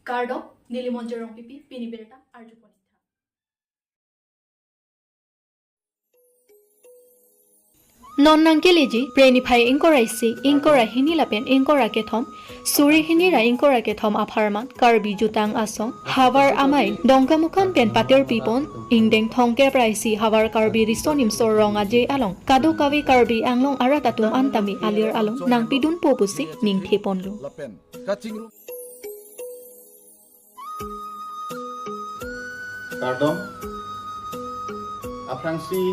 Gardo Nilimonjerong Pipi Piniberta Arjuponita. Non nangkeleji prenify inkoraisi inkora hinilapen inkora kethom suri hinira inkora kethom apharman karbi jutang asong havar amai dongkamukan pen pater pipon ingdeng thongke praisi havar karbi risonim sorong aje along kadu kawi karbi anglong aratatum antami alir along nang pidun popusi ning theponlu Kardom Aprangsi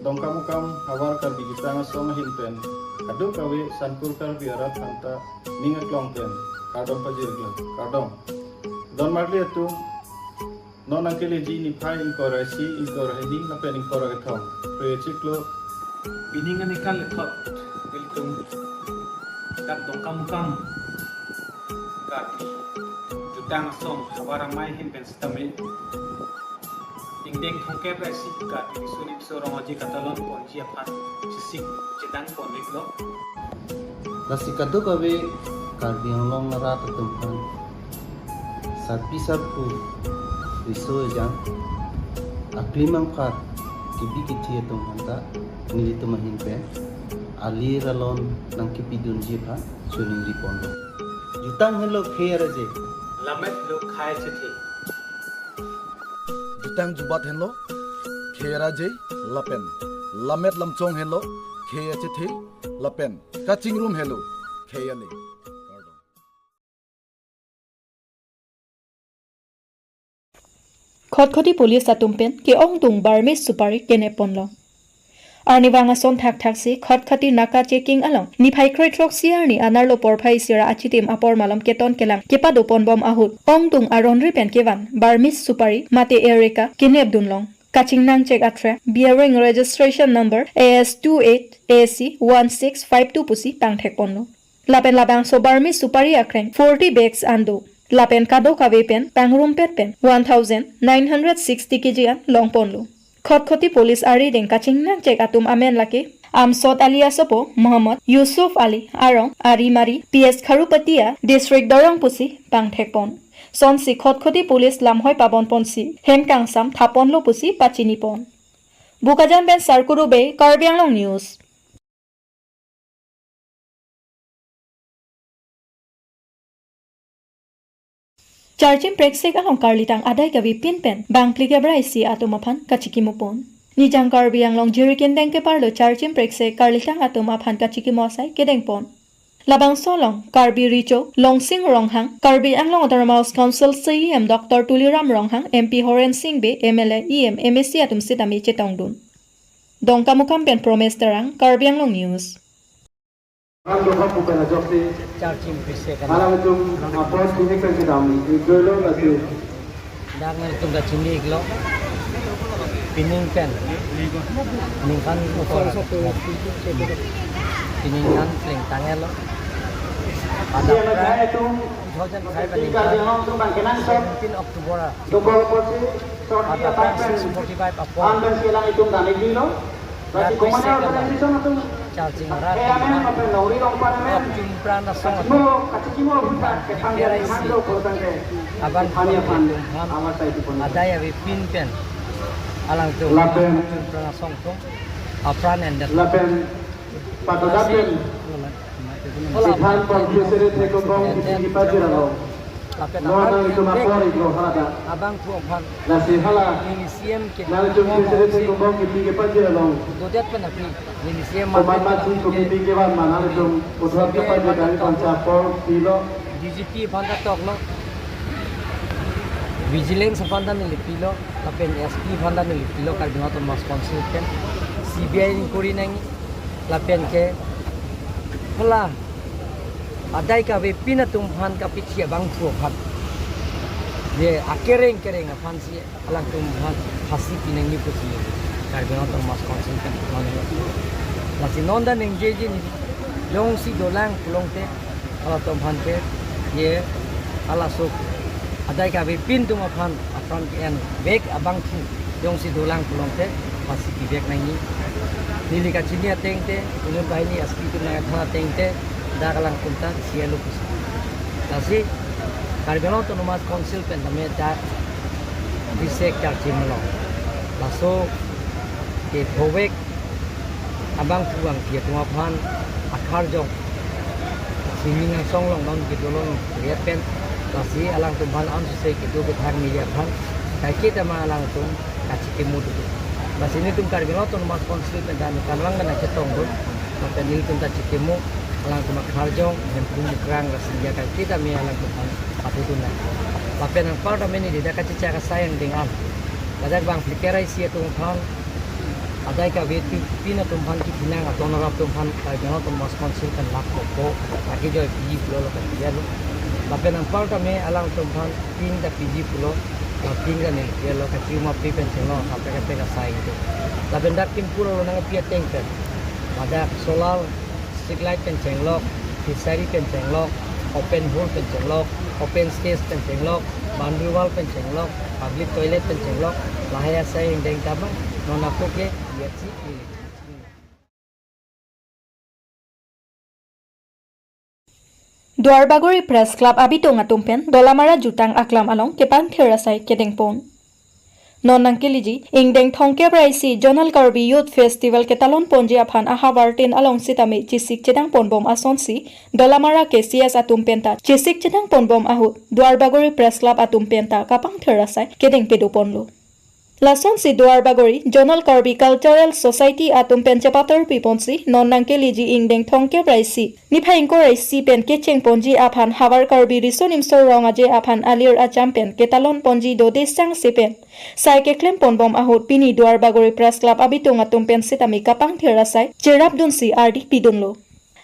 Dongkamukam hawar karbi gitanga soma hinpen adu kawe sankur karbi arat hanta ninga klongpen kardom pajirgla kardom don marli atu non angkele ji ni phai inkorasi inkorahini napen inkoragathom proyechiklo bininga nikal thot iltung kat dongkamukam karbi jutang som hawar mai hinpen stame Ding thongke presi ka disunip sorong aji katalon ponji aphat sisik jedang ponlik lo Nasikado kawe karbi anglong narat tumpan sapi sarpu riso jang aklimang khat kibi kithi tumpan ta nili tumahin pe ali ralon nang kipi dunji pha suning ripondo jutang hello khair je lamet lo khai chhe Jutang jubat henlo khera je lapen lamet lamchong henlo kheya chethe lapen kaching room hello kheyale Khotkhoti police atumpen ke ong tung barme supari kene ponlo Arniwanga son thak si khotkhati naka checking along ni phai kroi trok siar ni anarlo porphai sira achitim apor malam keton kelang kepa dopon bom ahut ong tung aron ripen kewan barmis supari mate ereka kinep dunlong kaching nang check atre bearing registration number AS28AC1652 pusi tang thek ponlo lapen labang so barmis supari akreng 40 bags ando lapen kado kawe pen pangrum pet pen 1960 kg an long ponlo Khotkhoti police ari deng kaching nang check atum amen lake amsot alias opo Muhammad Yusuf Ali arong arimari PS Kharupatia district dorong pusi pangthek pon sonsi Khotkhoti police lamhoi pabon ponsi hemkang sam thapon lo pusi pachini pon bukajan ben sarkuru be Karbi Anglong news Charjim preksek along karlitang aday gawi pinpen bang klike braisi atumaphan kachikimupon nijang Karbi Anglong jirikin dengke parlo charjim preksek karlitang atumaphan kachikimosai kedengpon labang solong Karbi Richo Longsing Ronghang Karbi Anglong Autonomous Council CEM Dr. Tuliram Ronghang MP Horen Singh be MLA EM MSC atum sitami chetongdun dongkamukam pen promes terang Karbi Anglong news Kalau kamu bukan joki, charging pise kan malam itu apa sini kan kita ambil, itu lo lagi. dangan tung da chindi iglo pining pen ningkan ukor pining kan sling tangelo ada Dia itu, thousand five jika dia mau tu bangkinan sob, 17 Oktober toko porsi, sorti ada apa pen, 45 apol ambil silang itu dan ini lo. Masih komanya orang di sana tu. charging rat Amen, apa nauri orang parmen. jumpran na song Mo, kacimo bukan, kepanggil hando korutan ke. aban Hanya pandu, amat saya itu pun. ada ya pin pen alang tu Lapen. jumpran na song tu apran and that Lapen, patodapen, sikhan komputer itu kong di pajero lo. lapen Noana itu mapor itu halada. abang tu aphan Nasi hala, inisiam ke nal komputer itu kong di pajero lo. dodet pen api inisiam Pemamat si komputer ke wan mana itu usaha ke pajero dari pancapor kilo. DGP phanda tok lo vigilance phanda ni lipilo lapen SP phanda ni lipilo kar dinga to mas consultant CBI ni kori nang lapen ke pula adai ka be pina tum phan ka pichia bang thu phat ye akereng kereng phan si alang tum phan hasi pinang ni pusi kar dinga to mas consultant lasi nonda neng jeje ni long si dolang pulong te ala tom phan te ye ala sok adai ka be pin tum phan afran en bek abang thu long si dolang pulong te hasi ki bek nang ni nili ka chinia teng te unun bai ni aspi tu na thana teng te da kalang kunta sialu pusi lasi Karbi Autonomous Council pen name ta bisek char chimlo laso ke phowek abang puang kia tungap han akhar jong swimming ang song long don ke dolong riat pen lasi alang tumhan an se ke do ke thang media phan kai ke ta ma alang tum kachi ke mud bas ini tum Karbi Autonomous Council pen dan kalang na chetong do maka nil tum ta chikemu alang tum akhar jong dan pung krang rasia kai ke ta me alang tum patu tun lapen ang part ameni dida kachi cha ka sayang dengan badak bang flikerai sia tum phan adai ka veti pina tum phan ki pinang aton rap tum phan Karbi Autonomous Council kan lak ko aki joy pi pulo ka dia lapen ang part ame alang tum phan pin da pi pulo la pin ga ne dia lo ka cuma pi pen seno sampai ka te ka sai itu lapen dak tim pulo nang pi teng pen badak solar street light pen cenglok fishery pen cenglok open hole pen cenglok open space pen cenglok boundary wall pen cenglok public toilet pen cenglok lahaya sai deng tabang non aku ke lihat sih Duarbagori Press Club abitong atumpen dolamara jutang aklam along kepang therasai kedeng pon. Non nangkeliji ingdeng thongke praisi Jonal Karbi Youth Festival ketalon ponji aphan ahabartin along sitami chisik chedang ponbom asonsi dolamara KCS atumpenta chisik chedang ponbom ahu Duarbagori Press Club atumpenta kapang therasai kedeng pedoponlo. Lason si Duarbagori Jonal Karbi Cultural Society atumpen chapator piponsi non nangkeliji ingdeng thongke praisi niphaingko raisi pen kecheng ponji aphan havar Karbi risonim so rongaje aphan alir achampen ketalon ponji dode sang sepen sai ke klem ponbom ahut pini Duarbagori Press Club abitung atumpen sitami kapang therasai jerap dunsi ardi pidunlo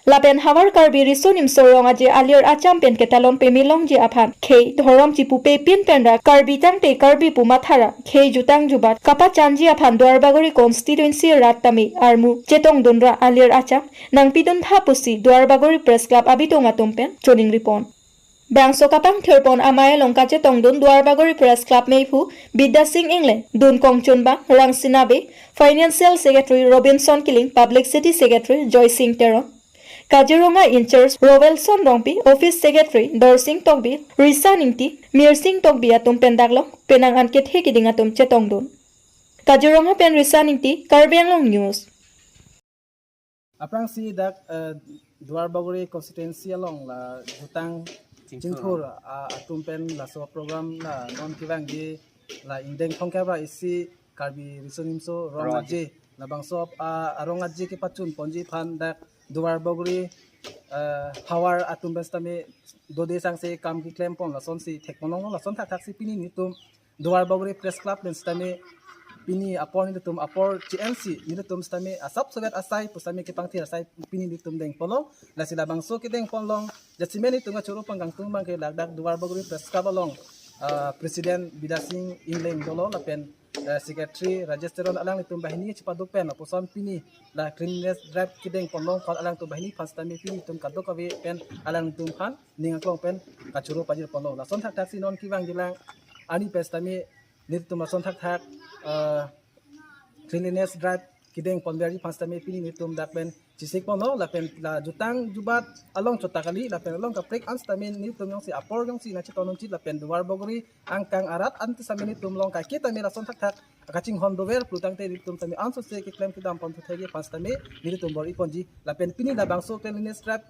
lapen havar Karbi risonim so rongaje alir achampen ketalon pemilong je aphan khei dhorom chipu pe pin penra Karbi tangte Karbi pumathara khei jutang jubat kapa chanji aphan Duarbagori constituency rattami armu chetong dunra alir acham nang pidun thapusi Duarbagori Press Club abitung atumpen choning ripon Bangso kapang therpon amaya longka chetong dun Duarbagori Press Club meifu Bidda Singh England dun kongchunba rangsinabe financial secretary Robinson Killing publicity secretary Joy Singh Teron Kaziranga in-charge Rovelson Rongpi, Office Secretary Dorsing Tokbi, Risa Ningti, Mir Singh Tokbi atum pendaglong, penang anket hekiding atum chetong dun. Kaziranga pen Risa Ningti, Karbi Anglong News. Aprang si dak Duarbagori constituency along la jutang Jingthur atum pen la so program la non kiwang di la indeng thongkaba isi Karbi risonimso rongaje la bangsop arongaje ke pachun ponji phan dak Duarbagori power atum bestame dode sang se kam ki claim pon la son si thekmonong la son thak si pini nitum Duarbagori Press Club den stame pini apor nitum apor CNC nitum stame asap sogat asai pusame ke pangthi asai pini nitum deng polo la sila bangso ke deng ponlong jasimeni tunga choro panggang tumbang ke lagdak Duarbagori Press Club along President Bidda Singh England dolo la pen Secretary Rajesh alang nitum bahini cipaduk pen aposon pini la cleanliness drive kideng ponlong kal alang tu bahini pastami pini tum kadok kawe pen alang tum khan ninga klong pen kachuro pajir ponlong la son thak thak si non kiwang jilang ani pastami nitum son thak thak cleanliness drive kideng ponberi pastami pini nitum dak pen cisik pono la pen la jutang jubat along chotakali la pen along ka prek anstamin nitum yong si apor yong si na chitonon chit la pen Duarbagori angkang arat antu samini tum long ka kita mi la son thak thak kaching hondover plutang te nitum tami anso se ke claim kidam pon thegi pastami nitum bor iponji la pen pini la bangso cleanliness drive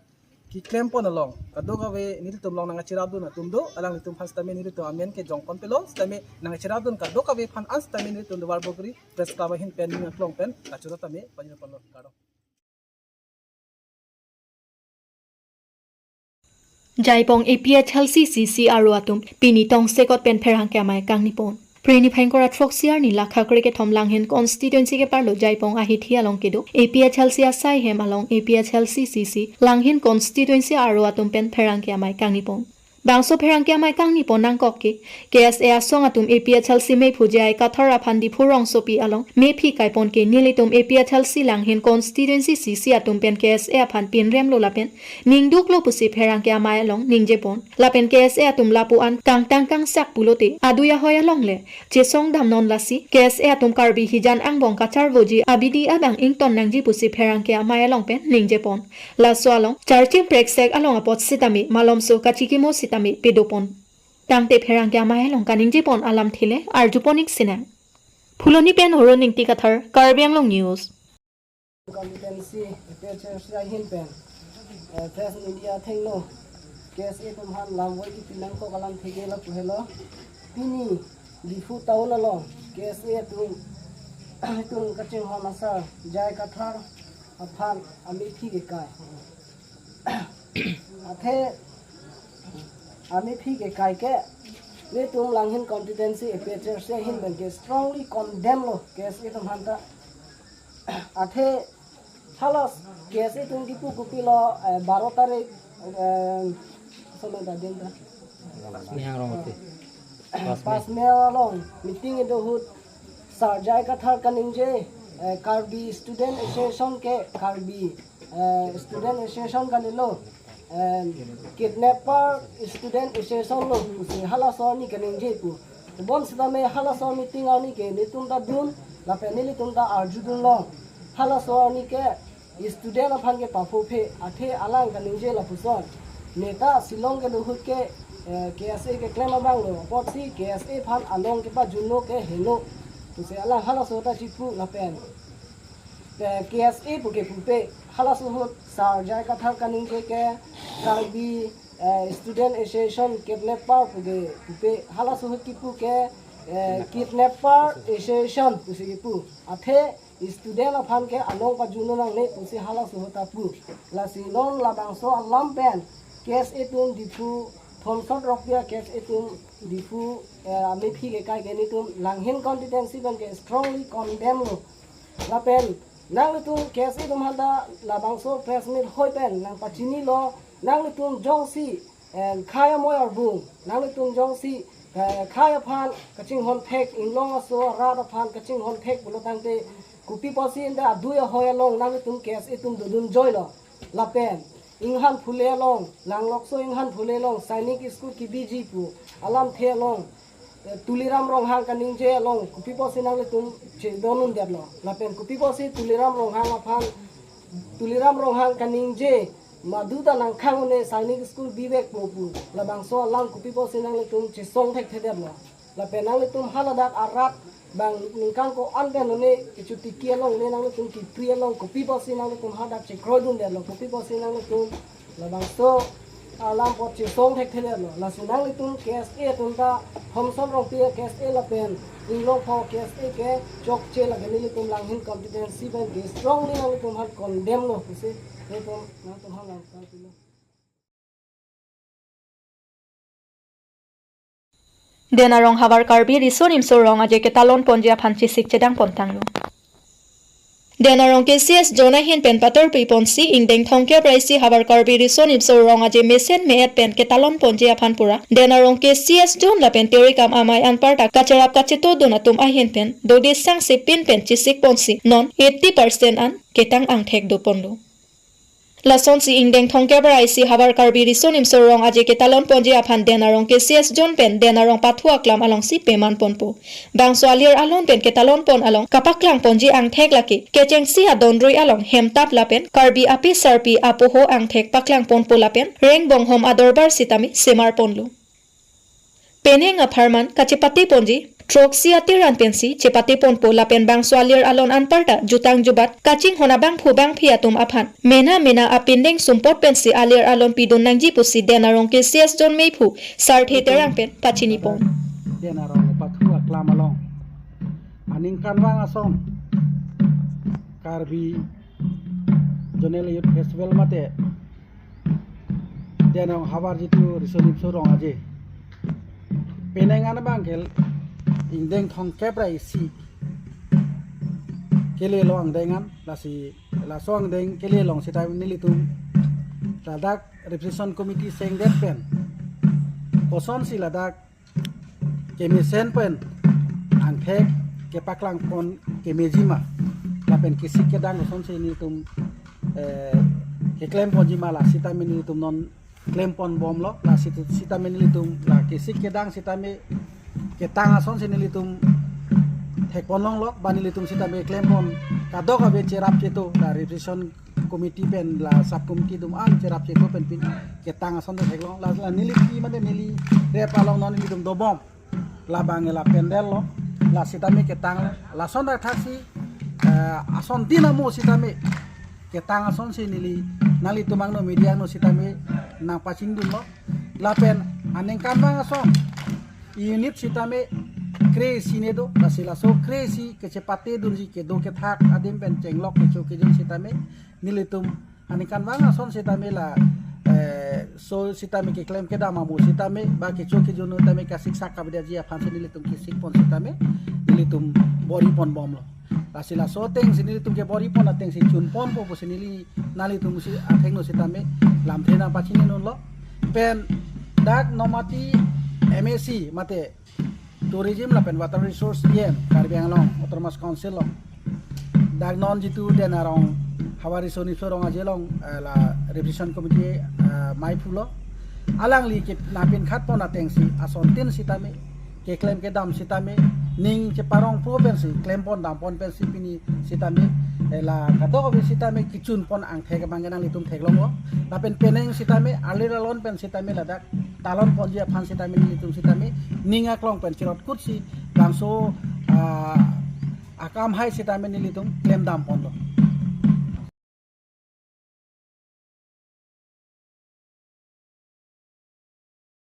ki claim pon along kadoga we nitum long nang chiradu na tumdo alang nitum pastami nitum amen ke jong pon pelo stami nang chiradu kadoga we phan anstami nitum Duarbagori Press Club hin pen ninga klong pen kachuro tami pajir pon karo Jaipong APH LCCC aru atum pini tong sekot pen pherang kamai kangnipon Preni Phaingkora Troxiar ni lakha krike thomlang hen constituency ke parlo Jaipong ahithia long kedo APH LC asai hem along APH LCCC langhin constituency aru atum pen pherang kamai kangnipon Bangso pherang kamai kangnipon nang kokke KSA asong atum APH LC me phujai kathara phandi phurong sopi along me phi kaipon ke nilitum APH LC langhin constituency CC atum pen KSA phan pinrem lo lapen ningduk lo pusi pherang kamai along ningjepon lapen KSA atum lapu an kang sak pulote aduya hoya longle chesong damnon lasi KSA atum Karbi hijan angbong kachar voji abidi abang ington nangji pusi pherang kamai along pen ningjepon laso along charchim preksek along apot sitami malomso kachikimo sitami pedopon tang te pherang kya mai long kaning jipon alam thile ar juponik sinang phuloni pen horoning ti kathar Karbi Anglong News competency teacher sia hin pen press media thengno case e tum han lam wai ki pinang ko kalam thege la puhelo pini difu taula lo case e tum tum kaching hon asa jai kathar aphan ami phi ge kai athe ami phi ge kai ke le tum lang hin competency teacher sia hin pen ke strongly condemn lo case e tum han ta athe halos case tum dipu kupilo 12 tarik sama da dinda pas mea long meeting in the hood sarjai kathar kaninje Karbi student association ke Karbi student association kanilo kidnapper student association lo se halasor ni kaninje pu bon sidame halasor meeting ani ke nitum da dun la penili tum da arjudun lo halasor ni ke student aphan ke pafu phe athe alang kaninje la puson neta silong ke duhut ke KSA ke claim abang lo potsi KSA phan along ke pa junno ke helo to se ala hala sota chipu la pen KSA pu ke pupe hala so sar jai ka thar kaning ke Karbi student association kidnapper pu ke pupe hala so tipu ke kidnapper association pu se pu athe student aphan ke along pa junno nang ne pu se hala so ta pu la silong la bang so alam pen case etum difu thomson rokya case etum difu ami phi ke kai geni tum langhin competency ban ke strongly condemn lo la pen nang tum case etum hada la bangso press meet hoi pen nang pachini lo nang tum jongsi khaya moy arbung nang tum jongsi khaya phan kaching hon thek inglong aso ra phan kaching hon thek bulo tangte kupi posi inda duya hoya long nang tum case etum dudun joy lo la pen inghan phule long langlok so inghan phule long sainik school ki bg pu alam the long tuliram rong hang kaning je long kupi posi nang tum che donun deb lo la pen kupi posi tuliram rong hang aphan tuliram rong hang kaning je maduda nang khang ne sainik school bibek pu la bang so alam kupi posi nang tum che song thek the deb lo la pen nang tum haladak arat bang ningkang ko anben ne kichu tikia long ne nang tum ki priya long kopi posi nang tum hadak che krodun de lo kopi posi nang tum la bang so alam pot che song thek thele lo la sunang tum case e tum ta homsom rong pia case e la pen inglo pho case e ke chok che la gani tum lang hin competency ban ke strongly nang tum hat condemn lo se ne tum nang tum halang ta lo Denarong habar Karbi risonim sorong aje ke talon ponjia phanchi sik chedang pontanglu Denarong ke CS jona hin pen pator piponsi ingdeng thongke praisi habar Karbi risonim sorong aje mesen meet pen ke talon ponjia phanpura Denarong ke CS jon la pen teori kam amai anparta kacharap kachito donatum ahin pen dodi sang se pin pen chisik ponsi non 80% an ketang angthek do ponlu Lason si ingdeng thongke praisi habar Karbi risonim sorong aje ke talon ponji aphan denarong ke CS jon pen denarong pathua klam along si peman ponpo bangso alir alon pen ke talon pon along kapaklang ponji angthek laki kecheng si adonroi along hemtap lapen Karbi api sarpi apoho angthek paklang ponpo lapen reng bonghom adorbar sitami semar ponlu peneng aparman kachipati ponji Troxi atiran pensi cepati ponpo lapen bang swalir alon anparta jutang jubat kaching honabang phubang phiatum aphan mena apindeng sumpot pensi alir alon pidun nangji pusi denarong ke CS jon meipu sarthe terang pen pachini pon denarong pathu aklam along aning kanwang asom Karbi jonel youth festival mate denarong habar jitu risonim sorong aje penengan bangkel ingdeng thong keprai si kele long dengan lasi la song deng kele long sitai nilitum ladak representation committee seng det pen koson si ladak kemisen pen angthek ke paklang pon kemejima lapen kisik ke dang koson si nilitum ke claim pon jima la sitai nilitum non claim pon bom lo la sitai nilitum la kisik ke dang sitai ketang ason sinilitum thek ponong lok banilitum sita be claim pon kadok abe cherap cheto la representation committee pen la sub committee dum an cerap ceko pen pin ke tang ason thek long la nili ki mate nili re palong non nili dum do bom la bang la pendel lo la sitame ke tang la son da thasi ason dinamo sitame ke tang ason si nili nali tumang no media no sitame nang pacing dum lo la pen aneng kan bang ason unit sitame crazy nedo basila so crazy kecepate dunji ke do ke thak adim pen chenglok ke cho ke jin sitame nilitum anikan banga son sitame la so sitame ke claim ke dama mu sitame ba ke cho ke jono tame ka siksa ka bida ji afan nilitum ke sik pon sitame nilitum bori pon bom lo basila so teng nilitum ke bori pon ateng si chun pon po nili nalitum si atheng no sitame lam thena pachini non lo pen dak nomati MSc mate tourism la pen water resource yen Karbi Anglong Autonomous Council long dag non jitu den arong hawari soni sorong ajelong la revision committee mai pulo alang li ke napin khat pon ateng si ason tin sitame ke claim ke dam sitame ning che parong province claim pon dam pon pen sipini sitame la kato ko sitame kichun pon ang thek mangenang litum thek long lo la pen peneng sitame aliralon pen sitame la dak talon pon je phan sitame litum sitame ninga klong pen chirot kutsi bangso akam hai sitame nilitum claim dam pon lo